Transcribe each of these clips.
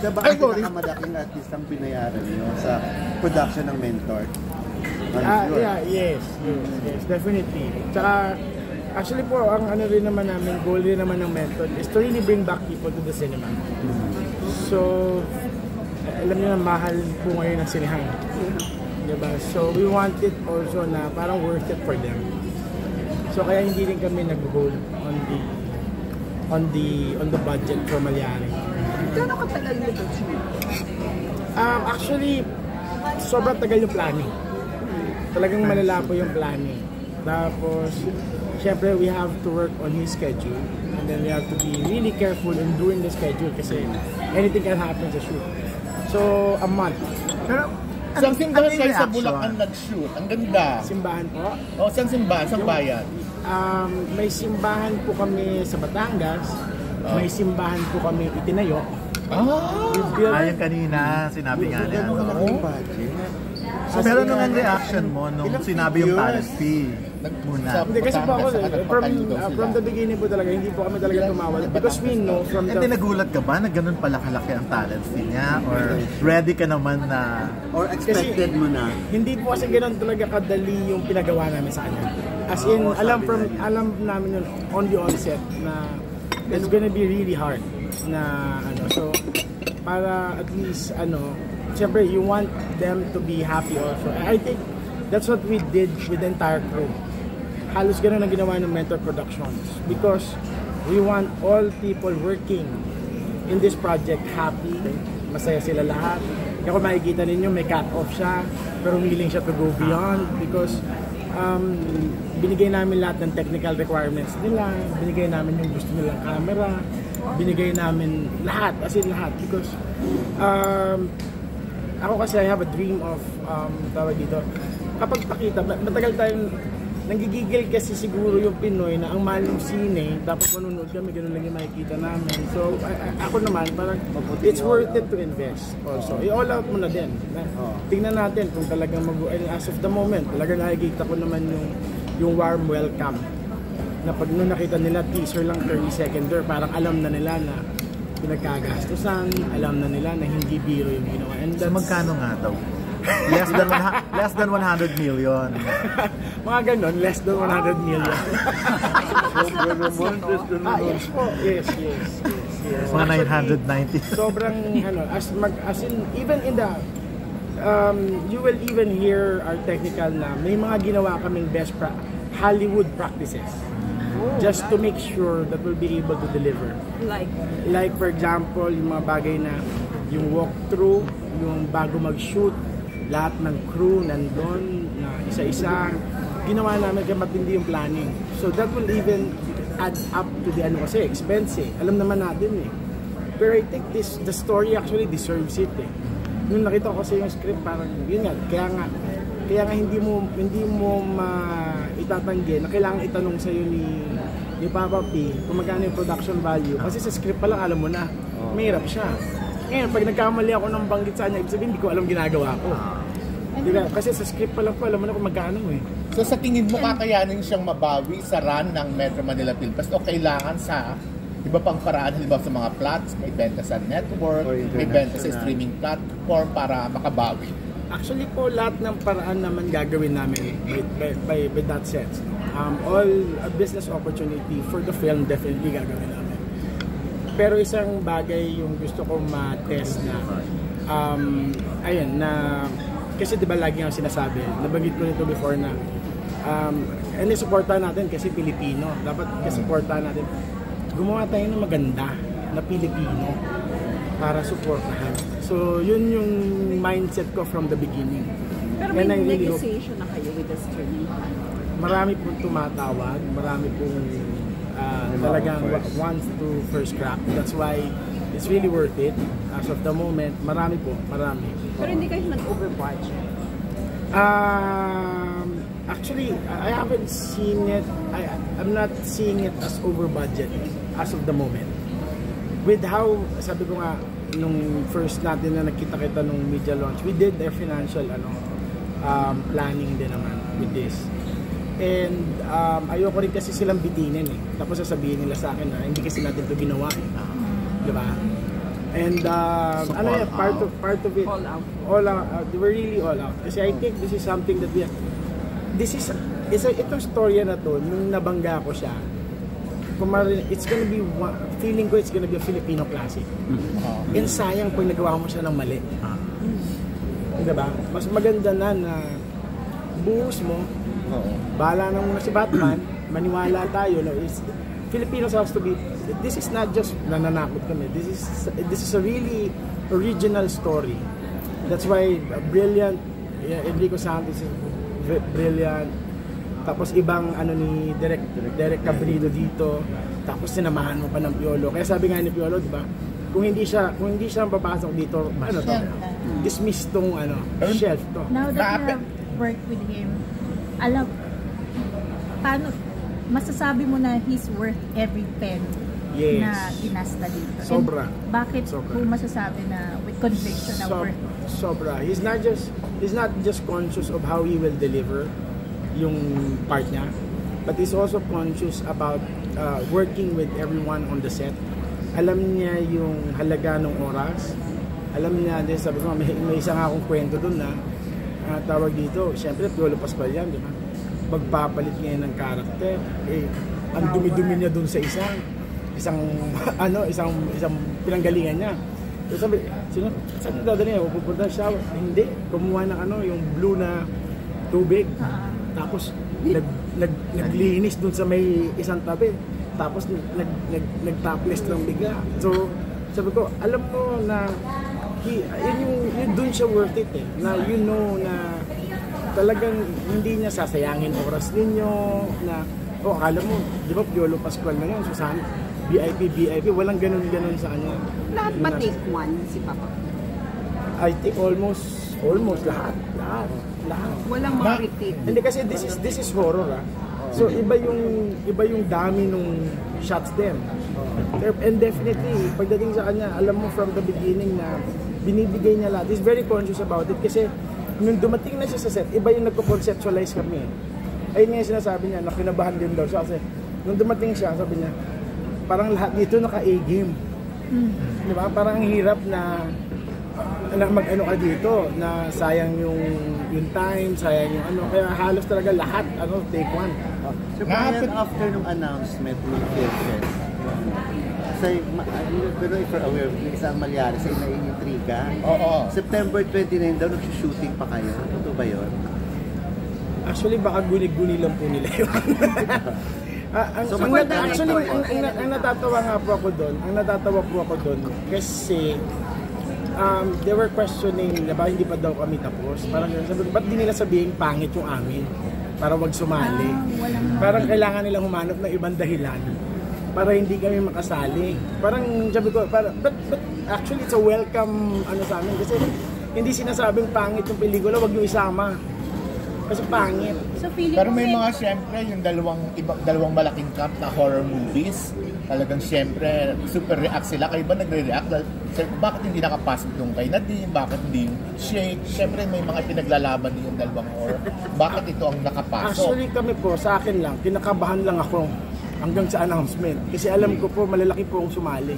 Siya ba ang pinakamalaking artist ang binayaran niyo sa production ng Mentor? Yes, definitely. Tsaka, actually po, ang ano rin naman namin, goal rin naman ng Mentor is to really bring back people to the cinema. So, alam niyo na, mahal po ngayon ang sinihan. Diba? So, we want it also na parang worth it for them. So, kaya hindi rin kami nag-hold on the budget for Malyari. Gano'ng katagal nito? Actually, sobrang tagal yung planning. Talagang malala po yung planning. Tapos, syempre, we have to work on his schedule. And then we have to be really careful in doing the schedule kasi anything can happen sa shoot. So, a month. Pero, saan simbahan kayo sa Bulacan nag-shoot? Ang ganda. Simbahan po? O, saan simbahan? Saan bayan? May simbahan po kami sa Batangas. May simbahan po kami itinayo. Ayun kanina, sinabi nga niya. So, pero nung ang reaction mo nung sinabi yung talent fee muna? Hindi kasi po ako, from the beginning po talaga, hindi po kami talaga tumawad. Because we know from the... Hindi nagulat ka ba na ganun pala kalaki ang talent fee niya? Or ready ka naman na... Or expected mo na? Hindi po kasi ganun talaga kadali yung pinagawa namin sa kanya. As in, alam namin yun on the onset na it's gonna be really hard na ano. So, para at least ano, siyempre you want them to be happy also. I think that's what we did with the entire crew. Halos ganun ang ginawa ng Mentor Productions because we want all people working in this project happy, masaya sila lahat. Kaya kung makikita ninyo, may cut-off siya pero willing siya to go beyond because binigay namin lahat ng technical requirements nila, binigay namin yung gusto nilang camera, binigay namin lahat, as in lahat because ako kasi I have a dream of tawag dito, kapag pakita, matagal tayong nanggigigil kasi siguro yung Pinoy na ang mahal ng sine, tapos manunood kami, ganun lang yung makikita namin. So, ako naman, parang it's worth it to invest also. I-all out mo na din. Tingnan natin kung talagang as of the moment, talagang nakikita ko naman yung warm welcome. Na pag nung nakita nila, teaser lang 30 seconder, parang alam na nila na pinagkagastusan, alam na nila na hindi biro yung ginawa. And so, magkano nga daw? Less than 100 million. Mga ganon, less than 100 million. Yes po. Yes. Mga 990. Sobrang, as in, even in the, you will even hear our technical na may mga ginawa kaming Hollywood practices. Just to make sure that we'll be able to deliver. Like for example, yung mga bagay na yung walkthrough, yung bago mag-shoot, lahat ng crew nandun na isa-isa. Ginawa namin kaya matindi yung planning. So that will even add up to the kasi expense eh. Alam naman natin eh. Pero I think the story actually deserves it eh. Nung nakita ko kasi yung script parang yun nga, kaya nga hindi mo itatanggi na kailangan itanong sa iyo ni Papa P kung magkano yung production value kasi sa script pa lang alam mo na mahirap siya. Ngayon pag nagkamali ako ng banggit sa kanya, ibig sabihin hindi ko alam ginagawa ko. Diba? Kasi sa script pa lang po alam mo na kung magkano eh. So sa tingin mo kakayanin siyang mabawi sa run ng Metro Manila Film Fest o kailangan sa iba pang paraan, halimbawa sa mga plots, may benta sa network, may benta sa streaming platform para makabawi? Actually po, lahat ng paraan naman gagawin namin by that sense. All business opportunity for the film definitely gagawin namin. Pero isang bagay yung gusto ko ma-test na, ayun, na, kasi diba lagi ang sinasabi, nabanggit ko nito before na, and supportahan natin kasi Pilipino. Dapat supportahan natin. Gumawa tayo ng maganda na Pilipino para supportahan. So, yun yung mindset ko from the beginning. Pero may negotiation na kayo with the streaming? Marami pong tumatawag, marami pong talagang wants to first crack. That's why it's really worth it. As of the moment, marami. Pero hindi kayo nag-overbudget? Actually, I haven't seen it. I'm not seeing it as over budget as of the moment. With how, sabi ko nga, nung first natin na nakita-kita nung media launch, we did their financial planning din naman with this. And ayoko rin kasi silang bitinin eh. Tapos sasabihin nila sa akin na hindi kasi natin ito ginawa eh. Diba? And So ano yan, part of it, All out. we're really all out. Kasi I think this is something that itong storya na to, nung nabangga ko siya, it's gonna be, feeling ko it's gonna be a Filipino classic. And sayang pag nagawa mo siya ng mali. Diba? Mas maganda na buhos mo, bahala na muna si Batman, maniwala tayo na Filipinos has to be, this is not just nananakot kami, this is a really original story. That's why brilliant, Enrico Santos is brilliant. Tapos ibang ni Derek Cabrero dito. Tapos sinamahan mo pa ng Piolo. Kaya sabi nga ni Piolo, di ba? Kung hindi siya papasok dito, dismiss tong shelf to. Now that you have worked with him, paano masasabi mo na he's worth every pen na ginasta dito? Sobra. And bakit mo masasabi na with conviction na worth? Sobra. He's not just conscious of how he will deliver yung part niya, but he's also conscious about working with everyone on the set. Alam niya yung halaga ng oras. Alam niya din, sabi ko, may isang akong kwento dun na tawag dito, siyempre Piolo Pascual yan, di ba? Magpapalit ngayon ng karakter, ang dumi-dumi niya dun sa isang pinanggalingan niya. So sabi, saan dadali niya? Pupunta siya? Hindi, kumuha ng yung blue na tubig. Tapos naglinis dun sa may isang tabi. Tapos nag-topless lang bigla. So sabi ko, alam mo na yun dun siya worth it na na talagang hindi niya sasayangin oras ninyo na akala mo, di ba Piolo Pascual na yun, Susan, VIP, walang ganun sa kanya. Lahat ba take one si Papa? I think almost lahat. Walang ma-repeat. Hindi kasi this is horror So iba yung dami nung shots din. And definitely pagdating sa kanya, alam mo from the beginning na binibigay niya lahat. He's very conscious about it kasi nung dumating na siya sa set, iba yung nagko-conceptualize kami. Ayun nga yung sinasabi niya, na kinabahan din daw siya kasi nung dumating siya, sabi niya, parang lahat dito naka-A-game. Di ba? Parang hirap na mag-ano ka dito, na sayang yung time, sayang yung kaya halos talaga lahat, take one. So, after nung announcement ng Fairfest, I don't know if you're aware, yung isang malyari sa naiintriga. September 29 daw, nag-shooting pa kayo. Totoo ba yun? Actually, baka guni-guni lang po nila yun. Ang natatawa po ako doon, kasi they were questioning na ba hindi pa daw kami tapos. Parang sabi, ba't di nila sabihin pangit yung amin para wag sumali? Parang kailangan nilang humanap ng ibang dahilan para hindi kami makasali. Parang sabi ko, but actually it's a welcome sa amin kasi hindi sinasabing pangit yung pelikula, wag yung isama. Kasi pangit. So, pero may mga siyempre yung dalawang malaking camp na horror movies, talagang siyempre super react sila. Kayo ba nagre-react? Bakit hindi nakapasok yung kay Nadine? Bakit hindi yung Shake? Siyempre may mga pinaglalaban din yung dalawang horror. Bakit ito ang nakapasok? Actually kami po, sa akin lang, kinakabahan lang ako hanggang sa announcement. Kasi alam ko po, malalaki po ang sumali.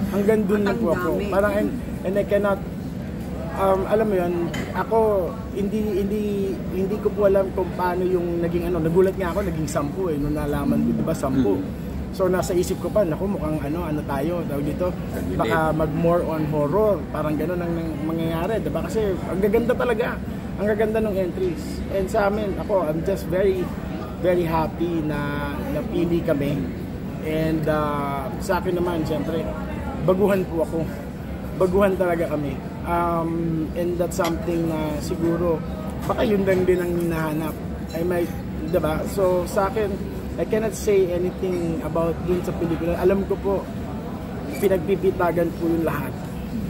Hanggang dun na po ako. Parang, and I cannot, alam mo yun, ako, hindi ko po alam kung paano yung naging nagulat nga ako, naging 10 nung nalaman ko, diba 10? So nasa isip ko pa, naku, mukhang tayo, tawag dito, baka mag-more on horror, parang gano'n ang mangyayari, diba? Kasi ang gaganda talaga, ang gaganda ng entries. And sa amin, ako, I'm just very, very happy na napili kami. And sa akin naman, siyempre, baguhan po ako. Baguhan talaga kami. And that's something na siguro, baka yun lang din ang hinahanap. I might, diba? So sa akin, I cannot say anything about dun sa pelikula. Alam ko po, pinagpipitagan po yung lahat.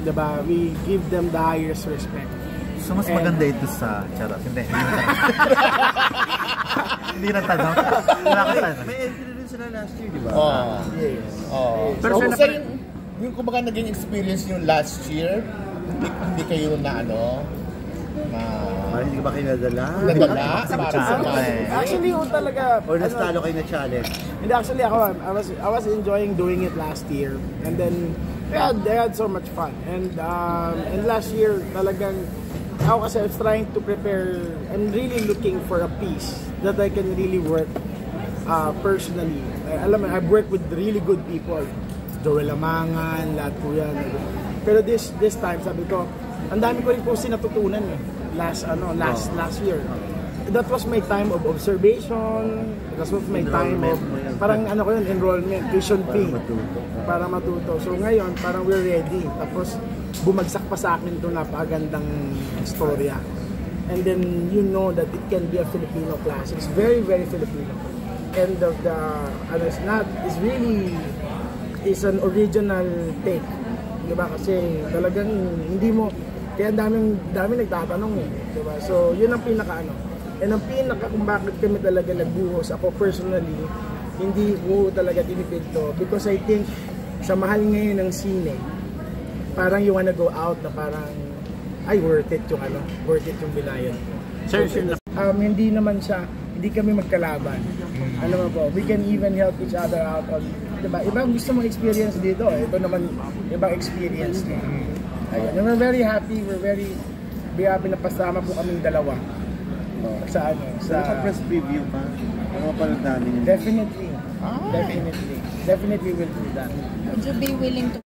Diba? We give them the highest respect. So mas maganda ito sa charot. Hindi nagtanong. May entry rin sila last year, di ba? Yes. Pero so, yung kumbaga naging experience nyo last year, hindi kayo na Parang hindi ka ba kayo nadala? Nadala? Actually, talaga... Or nastalo kayo na challenge? Hindi, actually ako, I was enjoying doing it last year. And then, they had so much fun. And last year, talagang, ako kasi I was trying to prepare, I'm really looking for a piece that I can really work personally. Alam mo, I've worked with really good people. Joel Amangan, lahat po yan. Pero this time, sabi ko, ang dami ko rin po sinatutunan last year. That was my time of observation. That was my time of parang enrollment, tuition fee para matuto. So ngayon, parang we're ready. Tapos bumagsak pa sa akin itong napakagandang istorya. And then you know that it can be a Filipino class. It's very, very Filipino. And it's an original take. Diba? Kasi talagang hindi mo, kaya daming nagtatanong diba? So yun ang pinaka and ang pinaka kung bakit kami talaga nagbuhos, ako personally, hindi ko talaga tinipid to because I think sa mahal ngayon ng sine, parang you wanna go out na parang ay worth it yung bilayan. Sir, hindi naman siya, hindi kami magkalaban. Alam mo po, we can even help each other out on, diba? Ibang gusto mong experience dito, ito naman ibang experience niya. Ayun, we're very happy, na pasama po kaming dalawa. Sa press preview pa. Mga namin. Definitely will do that. Would you be willing to